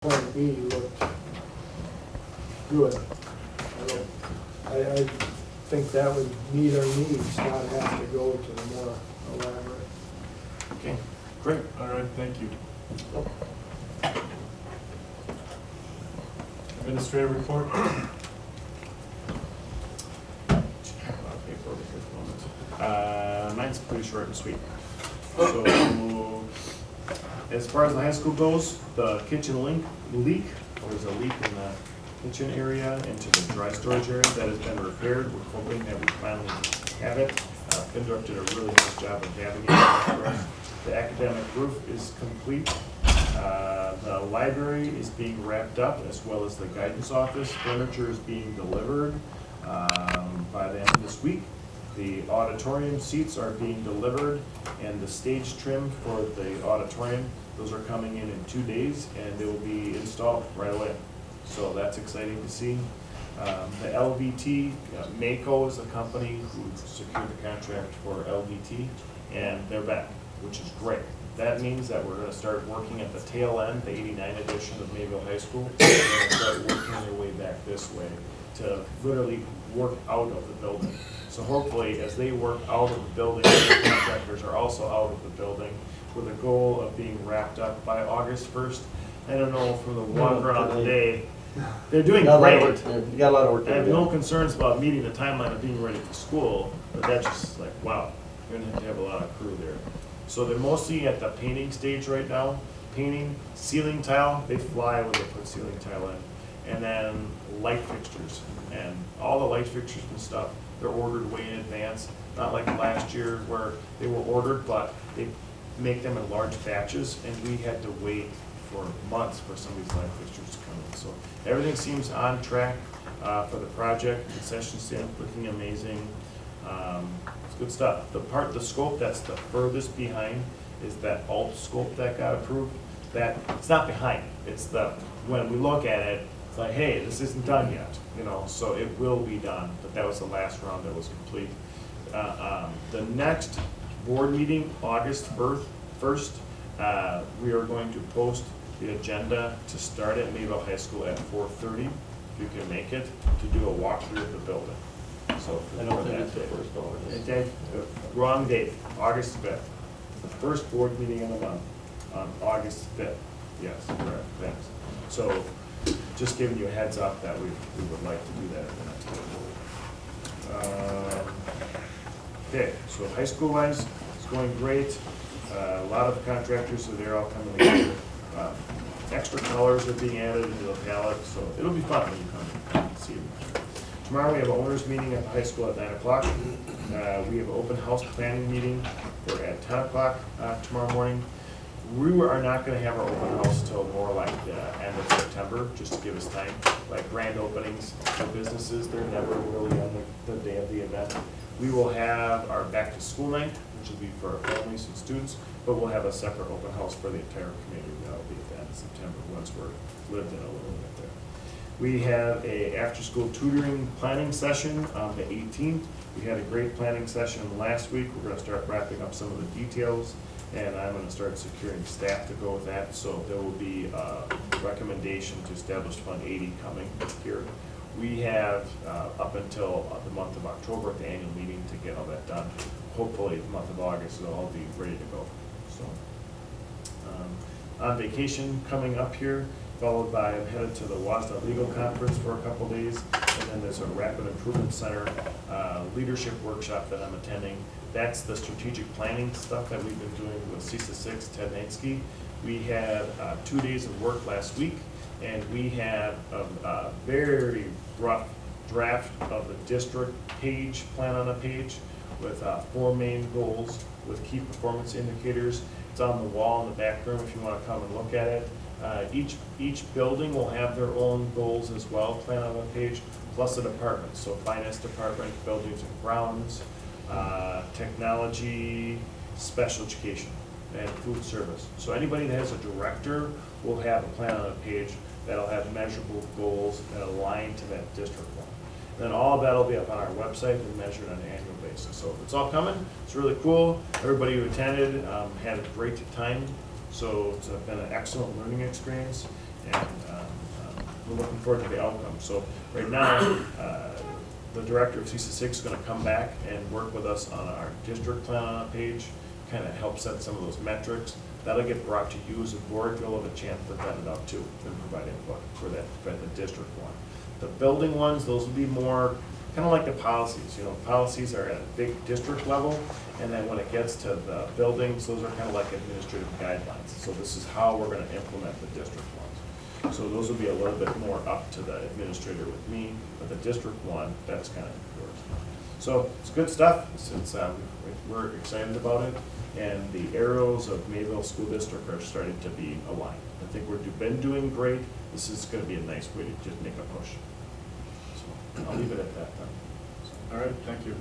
Plan B looked good. I think that would meet our needs, not have to go to the more elaborate. Okay, great. All right, thank you. Administrative report. Mine's pretty short and sweet. So, as far as the high school goes, the kitchen leak, there's a leak in the kitchen area into the dry storage area that has been repaired. We're hoping that we finally have it. Findorf did a really nice job of navigating it for us. The academic roof is complete. The library is being wrapped up, as well as the guidance office. Furniture is being delivered by the end of this week. The auditorium seats are being delivered, and the stage trim for the auditorium, those are coming in 2 days, and they will be installed right away. So that's exciting to see. The LVT, Mako is the company who secured the contract for LVT, and they're back, which is great. That means that we're going to start working at the tail end, the 89 edition of Mayville High School, and we're going to start working their way back this way to literally work out of the building. So hopefully, as they work out of the building, the contractors are also out of the building with a goal of being wrapped up by August 1st. I don't know, from the walk around today, they're doing great. You got a lot of work to I do. have no concerns about meeting the timeline of being ready for school, but that's just like, wow, you're gonna have a lot of crew there. So they're mostly at the painting stage right now. Painting, ceiling tile, they fly when they put ceiling tile in. And then light fixtures, and all the light fixtures and stuff, they're ordered way in advance. Not like last year where they were ordered, but they make them in large batches, and we had to wait for months for some of these light fixtures to come in. So everything seems on track for the project. Concession stand looking amazing. It's good stuff. The scope that's the furthest behind is that alt scope that got approved. That it's not behind. It's the when we look at it, it's like, hey, this isn't done yet. You know, so it will be done. But that was the last round that was complete. The next board meeting, August 1st, we are going to post the agenda to start at Mayville High School at 4:30, if you can make it, to do a walkthrough of the building. So I don't think it's the first August. Okay, wrong date, August 5th. The first board meeting of the month on August 5th. Yes, correct, thanks. So just giving you a heads up that we would like to do that at the next board. Okay, so high school wise, it's going great. A lot of the contractors are there all coming together. Extra colors are being added into the palette, so it'll be fun when you come and see it. Tomorrow we have an owners meeting at the high school at 9 o'clock. We have an open house planning meeting at 10 o'clock tomorrow morning. We are not going to have our open house till more like the end of September, just to give us time. Like grand openings for businesses, they're never really on the day of the event. We will have our back to school night, which will be for our families and students, but we'll have a separate open house for the entire community. That'll be at the end of September once we're lived in a little bit there. We have a after-school tutoring planning session on the 18th. We had a great planning session last week. We're going to start wrapping up some of the details, and I'm going to start securing staff to go with that. So there will be a recommendation to establish Fund 80 coming here. We have up until the month of October at the annual meeting to get all that done. Hopefully the month of August it'll all be ready to go. So on vacation coming up here, followed by I'm headed to the WASDA Legal Conference for a couple days, and then there's a Rapid Improvement Center leadership workshop that I'm attending. That's the strategic planning stuff that we've been doing with CISA 6, Ted Nainski. We had 2 days of work last week, and we had a very rough draft of the district page, plan on a page, with 4 main goals with key performance indicators. It's on the wall in the back room if you want to come and look at it. Each building will have their own goals as well, plan on the page, plus the departments. So finance department, buildings and grounds, technology, special education, and food service. So anybody that has a director will have a plan on a page that'll have measurable goals that align to that district one. Then all of that will be up on our website and measured on an annual basis. So it's all coming. It's really cool. Everybody who attended had a great time. So it's been an excellent learning experience. And we're looking forward to the outcome. So right now, the director of CC6 is going to come back and work with us on our district plan page, kind of help set some of those metrics. That'll get brought to you as a board. You'll have a chance to vet it out too and provide input for that, for the district one. The building ones, those will be more kind of like the policies. You know, policies are at a big district level, and then when it gets to the buildings, those are kind of like administrative guidelines. So this is how we're going to implement the district ones. So those will be a little bit more up to the administrator with me, but the district one, that's kind of yours. So it's good stuff. We're excited about it, and the arrows of Mayville School District are starting to be aligned. I think we've been doing great. This is going to be a nice way to just make a push. So I'll leave it at that then. All right, thank you.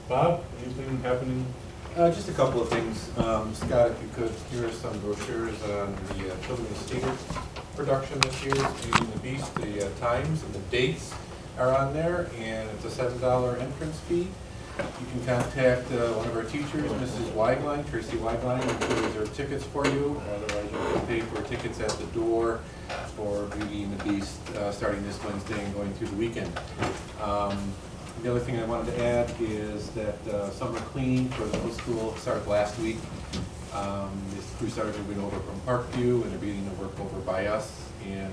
Bob, anything happening? Just a couple of things. Scott, if you could, here are some brochures on the children's theater production this year, Beauty and the Beast. The times and the dates are on there, and it's a $7 entrance fee. You can contact one of our teachers, Mrs. Weiglein, Tracy Weiglein, and she'll reserve tickets for you. Otherwise, you can pay for tickets at the door for Beauty and the Beast starting this Wednesday and going through the weekend. The other thing I wanted to add is that summer cleaning for the middle school started last week. This crew started moving over from Parkview, and they're beginning to work over by us. And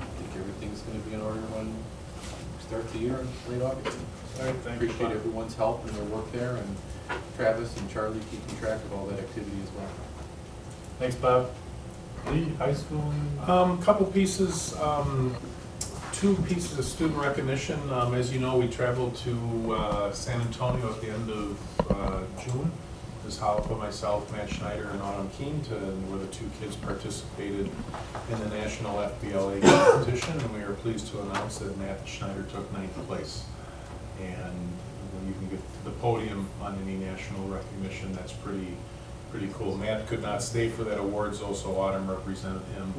I think everything's going to be in order when we start the year in late August. All right, thank you. Appreciate everyone's help and their work there, and Travis and Charlie keeping track of all that activity as well. Thanks, Bob. Lee, high school? Couple pieces, 2 pieces of student recognition. As you know, we traveled to San Antonio at the end of June. This is how myself, Matt Schneider, and Autumn Keene, where the 2 kids participated in the national FBLA competition, and we are pleased to announce that Matt Schneider took 9th place. And when you can get to the podium on any national recognition, that's pretty cool. Matt could not stay for that awards, also Autumn represented him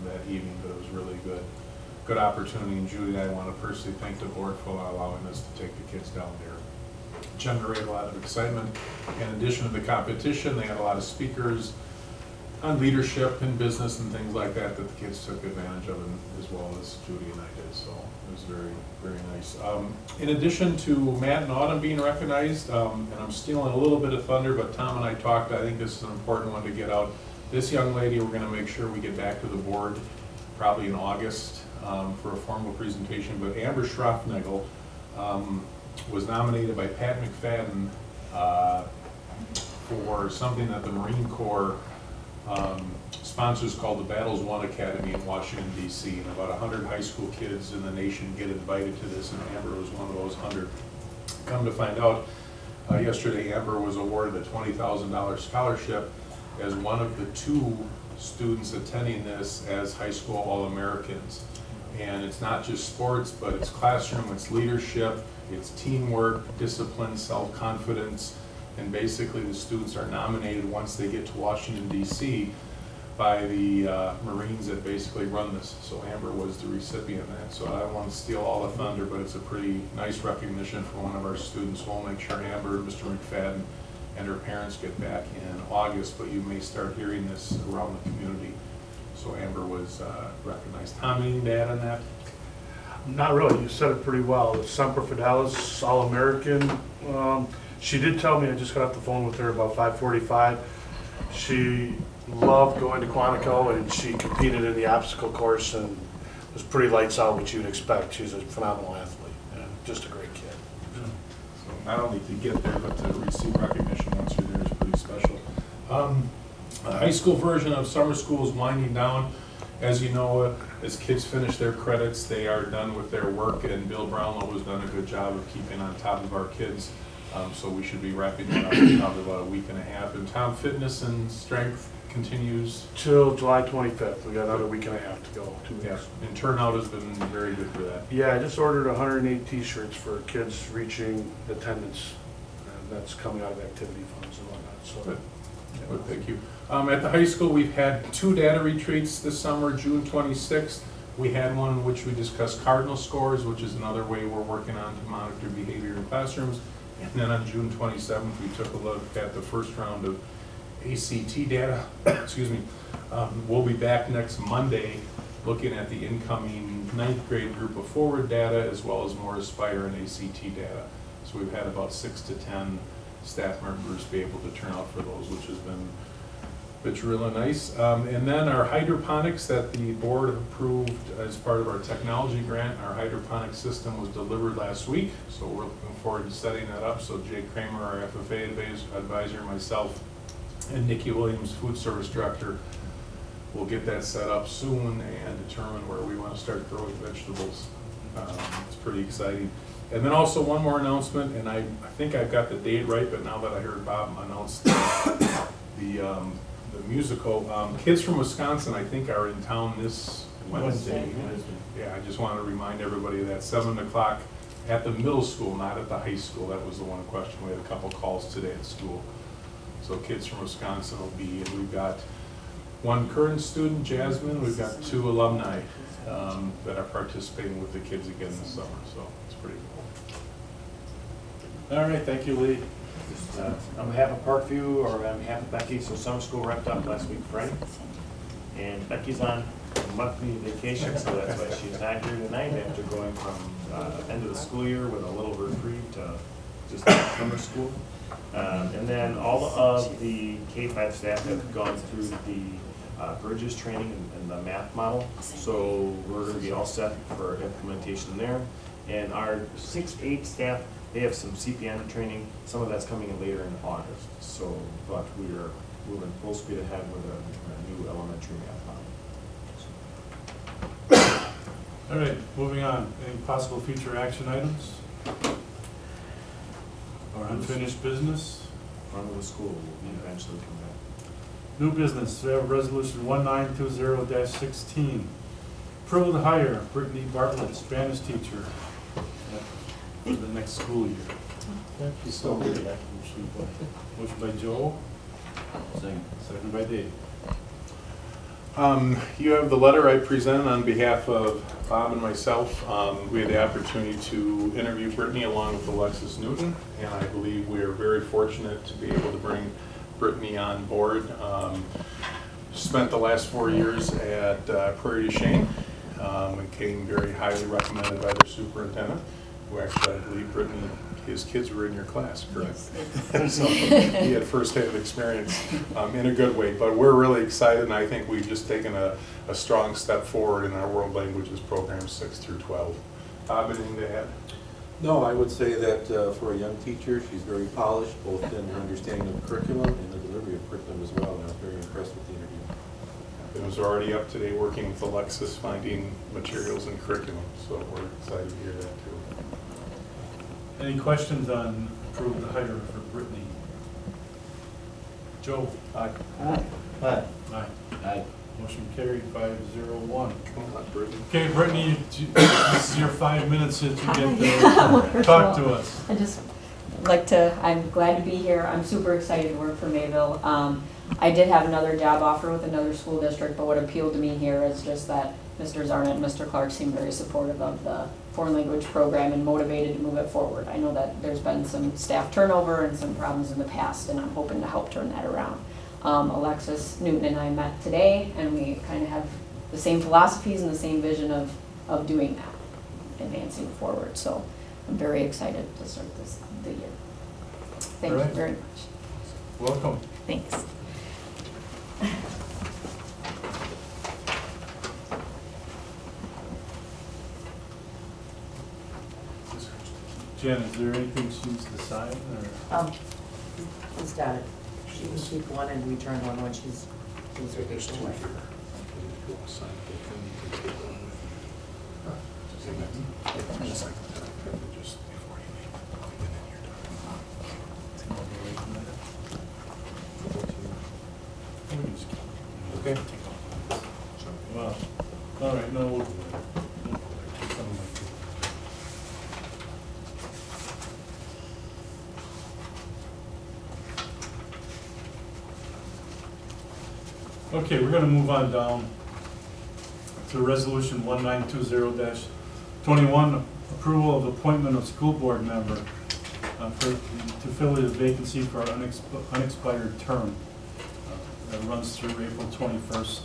that evening, but it was really good opportunity. And Judy, I want to personally thank the board for allowing us to take the kids down there. Generated a lot of excitement. In addition to the competition, they had a lot of speakers on leadership and business and things like that the kids took advantage of, as well as Judy and I did. So it was very, very nice. In addition to Matt and Autumn being recognized, and I'm stealing a little bit of thunder, but Tom and I talked, I think this is an important one to get out. This young lady, we're going to make sure we get back to the board probably in August for a formal presentation, but Amber Schroffnagel was nominated by Pat McFadden for something that the Marine Corps sponsors called the Battles Won Academy in Washington, D.C. And about 100 high school kids in the nation get invited to this, and Amber was one of those 100. Come to find out, yesterday Amber was awarded a $20,000 scholarship as one of the 2 students attending this as high school All-Americans. And it's not just sports, but it's classroom, it's leadership, it's teamwork, discipline, self-confidence, and basically the students are nominated once they get to Washington, D.C. by the Marines that basically run this. So Amber was the recipient of that. So I don't want to steal all the thunder, but it's a pretty nice recognition for one of our students. We'll make sure Amber, Mr. McFadden, and her parents get back in August, but you may start hearing this around the community. So Amber was recognized. Tom, anything to add on that? Not really. You said it pretty well. Semper Fidelis, All-American. She did tell me, I just got off the phone with her about 5:45. She loved going to Quantico, and she competed in the obstacle course and was pretty lights out, what you'd expect. She's a phenomenal athlete and just a great kid. So not only to get there, but to receive recognition once you're there is pretty special. The high school version of summer school is winding down. As you know, as kids finish their credits, they are done with their work, and Bill Brownlow has done a good job of keeping on top of our kids. So we should be wrapping it up in probably about a week and a half. And Tom, fitness and strength continues Till July 25th. We got another week and a half to go. 2 weeks. Yeah, and turnout has been very good for that. Yeah, I just ordered 108 t-shirts for kids reaching attendance, and that's coming out of activity funds and whatnot. So Good. Good, thank you. At the high school, we've had 2 data retreats this summer. June 26th, we had one in which we discussed cardinal scores, which is another way we're working on to monitor behavior in classrooms. And then on June 27th, we took a look at the first round of ACT data, excuse me. We'll be back next Monday looking at the incoming 9th grade group of forward data as well as more Aspire and ACT data. So we've had about 6 to 10 staff members be able to turn out for those, which has been really nice. And then our hydroponics that the board approved as part of our technology grant, our hydroponic system was delivered last week. So we're looking forward to setting that up. So Jay Kramer, our FFA advisor, myself, and Nikki Williams, food service director, will get that set up soon and determine where we want to start growing vegetables. It's pretty exciting. And then also one more announcement, and I think I've got the date right, but now that I heard Bob announce the musical, Kids from Wisconsin, I think, are in town this Wednesday. Yeah, I just want to remind everybody that 7 o'clock at the middle school, not at the high school. That was the one question. We had a couple calls today at school. So Kids from Wisconsin will be, and we've got one current student, Jasmine. We've got 2 alumni that are participating with the kids again this summer. So it's pretty cool. All right, thank you, Lee. On behalf of Parkview, or on behalf of Becky, so summer school wrapped up last week Friday. And Becky's on monthly vacation, so that's why she's not here tonight after going from end of the school year with a little reprieve to just summer school. And then all of the K-5 staff have gone through the Bridges training and the math model. So we're going to be all set for implementation there. And our 6-8 staff, they have some CPN training. Some of that's coming in later in August. So, but we are moving full speed ahead with a new elementary math model. All right, moving on. Any possible future action items? Or unfinished business? Front of the school will eventually come back. New business, we have resolution 1920-16. Approval to hire Brittany Bartlett, Spanish teacher, for the next school year. She's still here. Motion by Joe, second by Dave. You have the letter I presented on behalf of Bob and myself. We had the opportunity to interview Brittany along with Alexis Newton, and I believe we are very fortunate to be able to bring Brittany on board. Spent the last 4 years at Prairie du Chien, and came very highly recommended by their superintendent, who actually, I believe, Brittany, his kids were in your class, correct? Yes. So he had first-hand experience in a good way, but we're really excited, and I think we've just taken a strong step forward in our world languages programs 6 through 12. Bob, anything to add? No, I would say that for a young teacher, she's very polished, both in her understanding of curriculum and the delivery of curriculum as well, and I was very impressed with the interview. It was already up today working with Alexis, finding materials and curriculum, so we're excited to hear that too. Any questions on approval to hire for Brittany? Joe? Aye. Aye. Aye. Aye. Aye. Motion carried 5-0-1. Come on, Brittany. Okay, Brittany, this is your 5 minutes that you get to talk to us. I just like to, I'm glad to be here. I'm super excited to work for Mayville. I did have another job offer with another school district, but what appealed to me here is just that Mr. Zarnett and Mr. Clark seem very supportive of the foreign language program and motivated to move it forward. I know that there's been some staff turnover and some problems in the past, and I'm hoping to help turn that around. Alexis Newton and I met today, and we kind of have the same philosophies and the same vision of doing that, advancing forward. So I'm very excited to start the year. Thank you very much. Welcome. Thanks. Jen, is there anything she needs to sign, or? He's got it. She can keep one and return one when she's ready There's to 2 away. here. If you want to sign it, you can take one with you. Just like that, just before you leave, and then you're done. Okay. Well, all right, no. Okay, we're gonna move on down to resolution 1920-21, approval of appointment of school board member to fill a vacancy for our unexpired term. that runs through April 21st,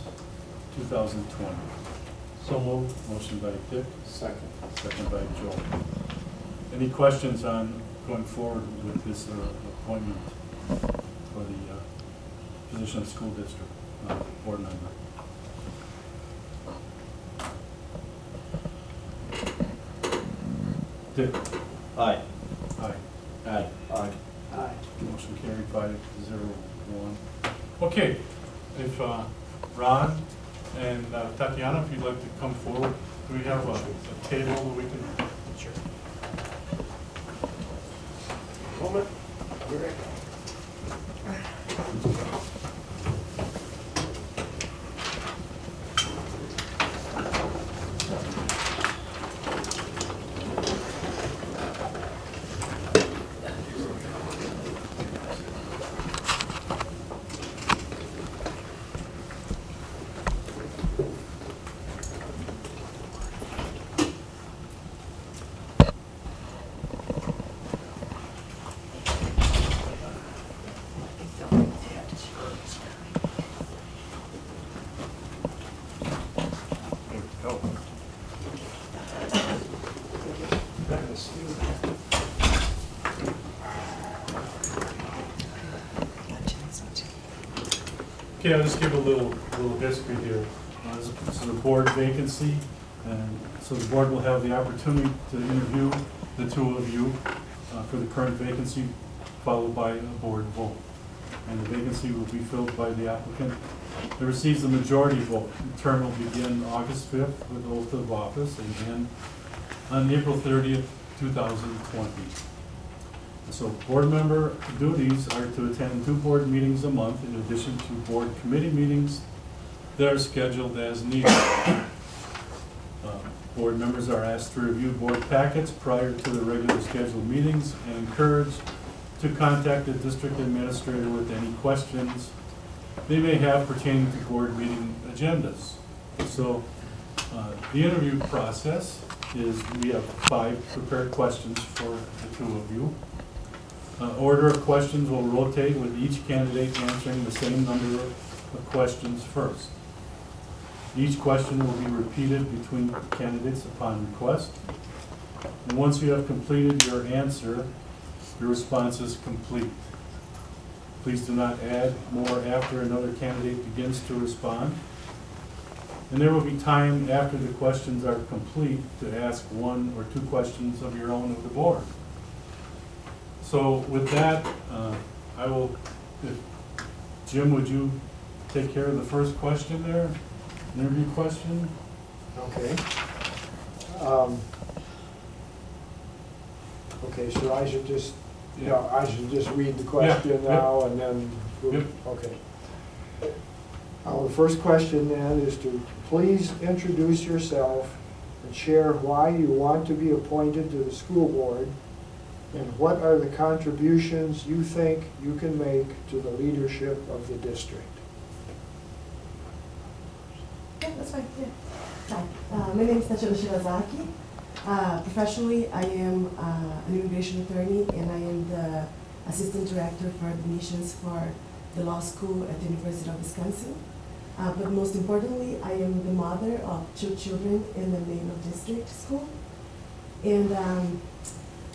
2020. So moved. Motion by Dick, Second. second by Joe. Any questions on going forward with this appointment for the position of school district board member? Dick? Aye. Aye. Aye. Aye. Motion carried 5-0-1. Okay, if Ron and Tatiana, if you'd like to come forward, do we have a table that we can? Sure. Moment. There we go. Okay, I'll just give a little history here. This is a board vacancy, and so the board will have the opportunity to interview the two of you for the current vacancy, followed by a board vote. And the vacancy will be filled by the applicant that receives the majority vote. The term will begin August 5th with oath of office and end on April 30th, 2020. So board member duties are to attend 2 board meetings a month in addition to board committee meetings that are scheduled as needed. Board members are asked to review board packets prior to the regular scheduled meetings and encouraged to contact the district administrator with any questions they may have pertaining to board meeting agendas. So the interview process is we have 5 prepared questions for the 2 of you. Order of questions will rotate with each candidate answering the same number of questions first. Each question will be repeated between candidates upon request. And once you have completed your answer, your response is complete. Please do not add more after another candidate begins to respond. And there will be time after the questions are complete to ask 1 or 2 questions of your own of the board. So with that, I will, Jim, would you take care of the first question there? Interview question? Okay. Okay, so I should just, I should just read the question Yeah, now and then, Yep. okay. The first question then is to please introduce yourself and share why you want to be appointed to the school board and what are the contributions you think you can make to the leadership of the district. Yeah, that's fine, yeah. Hi, my name is Tachana Shirazaki. Professionally, I am an immigration attorney and I am the assistant director for admissions for the law school at the University of Wisconsin. But most importantly, I am the mother of 2 children in the Mayville district school. And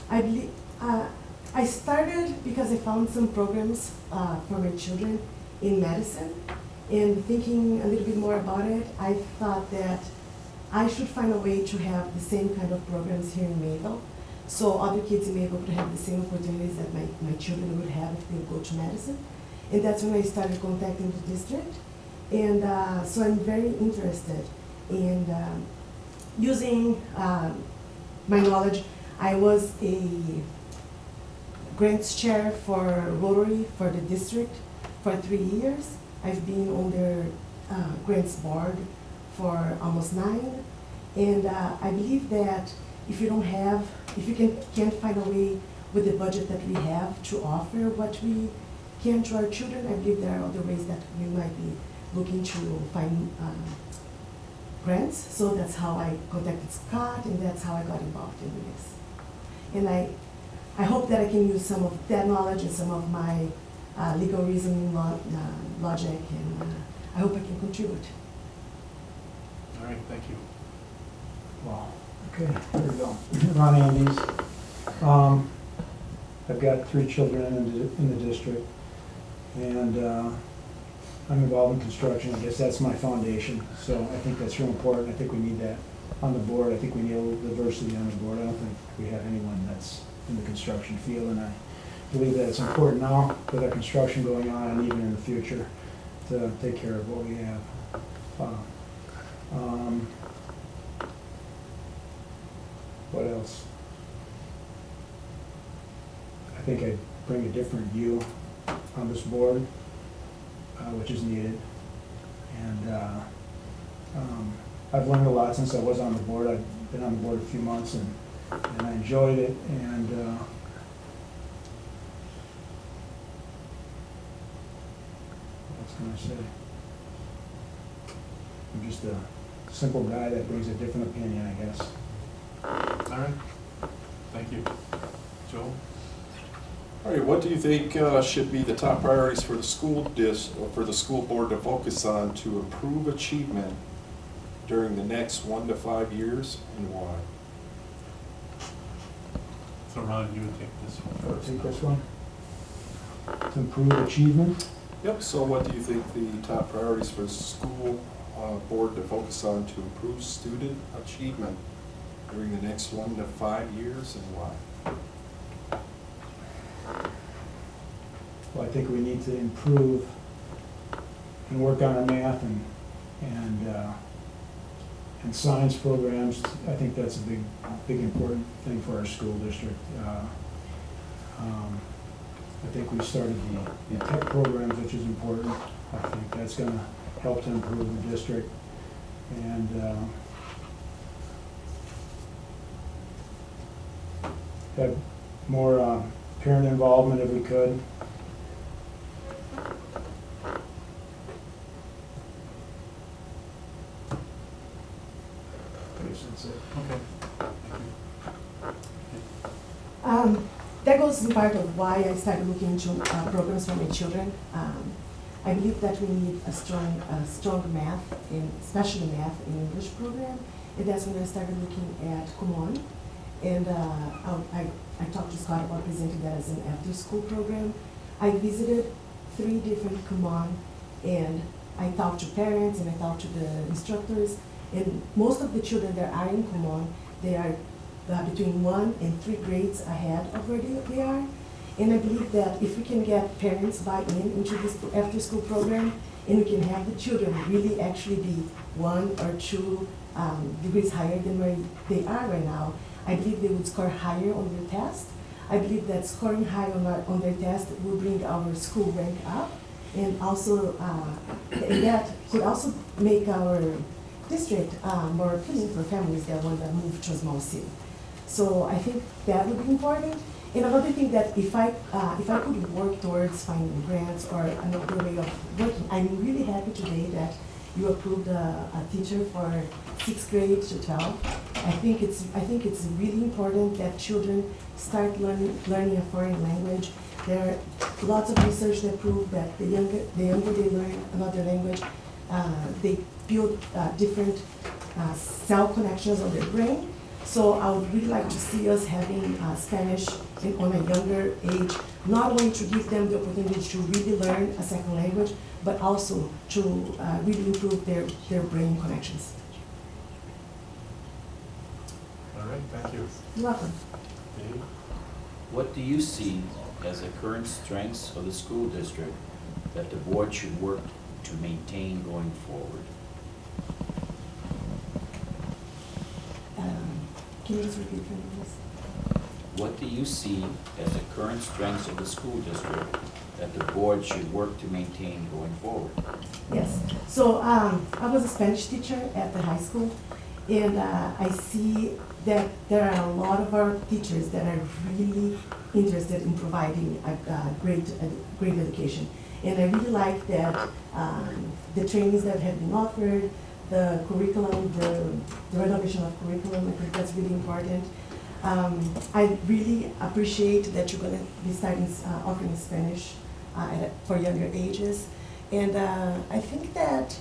I believe, I started because I found some programs for my children in medicine. And thinking a little bit more about it, I thought that I should find a way to have the same kind of programs here in Mayville, so other kids in Mayville could have the same opportunities that my children would have if they go to medicine. And that's when I started contacting the district. And so I'm very interested in using my knowledge. I was a grants chair for Rotary for the district for 3 years. I've been on their grants board for almost 9. And I believe that if you can't find a way with the budget that we have to offer what we can to our children, I believe there are other ways that we might be looking to find grants. So that's how I contacted Scott, and that's how I got involved in this. And I hope that I can use some of that knowledge and some of my legal reasoning, logic, and I hope I can contribute. All right, thank you. Wow, okay, here we go. Ron Andes. I've got 3 children in the district, and I'm involved in construction. I guess that's my foundation, so I think that's real important. I think we need that on the board. I think we need a little diversity on the board. I don't think we have anyone that's in the construction field, and I believe that it's important now with our construction going on and even in the future to take care of what we have. What else? I think I bring a different view on this board, which is needed. And I've learned a lot since I was on the board. I've been on the board a few months, and I enjoyed it. And what can I say? I'm just a simple guy that brings a different opinion, I guess. All right, thank you. Joel? All right, what do you think should be the top priorities for the for the school board to focus on to improve achievement during the next 1 to 5 years, and why? So Ron, you would take this one I'll first. take this one. To improve achievement. Yep, so what do you think the top priorities for the school board to focus on to improve student achievement during the next 1 to 5 years, and why? Well, I think we need to improve and work on our math and science programs. I think that's a big important thing for our school district. I think we started the tech programs, which is important. I think that's going to help to improve the district. And have more parent involvement if we could. That's it. Okay. That goes in part of why I started looking into programs for my children. I believe that we need a strong math, especially math and English program. And that's when I started looking at Kumon. And I talked to Scott about presenting that as an after-school program. I visited 3 different Kumon, and I talked to parents and I talked to the instructors. And most of the children that are in Kumon, they are between 1 and 3 grades ahead of where they are. And I believe that if we can get parents buy into this after-school program, and we can have the children really actually be 1 or 2 degrees higher than where they are right now, I believe they would score higher on their test. I believe that scoring high on their test will bring our school rank up, and also and that could also make our district more appealing for families that want to move to a small city. So I think that would be important. And another thing that if I could work towards finding grants or another way of working, I'm really happy today that you approved a teacher for 6th grade to 12. I think it's really important that children start learning a foreign language. There are lots of research that prove that the younger they learn another language, they build different cell connections on their brain. So I would really like to see us having Spanish on a younger age, not only to give them the opportunity to really learn a second language, but also to really improve their brain connections. All right, thank you. You're welcome. Dave? What do you see as the current strengths of the school district that the board should work to maintain going forward? Can you just repeat for me, please? What do you see as the current strengths of the school district that the board should work to maintain going forward? Yes. So I was a Spanish teacher at the high school, and I see that there are a lot of our teachers that are really interested in providing a great education. And I really like that the trainings that have been offered, the curriculum, the renovation of curriculum, I think that's really important. I really appreciate that you're going to be starting offering Spanish for younger ages. And I think that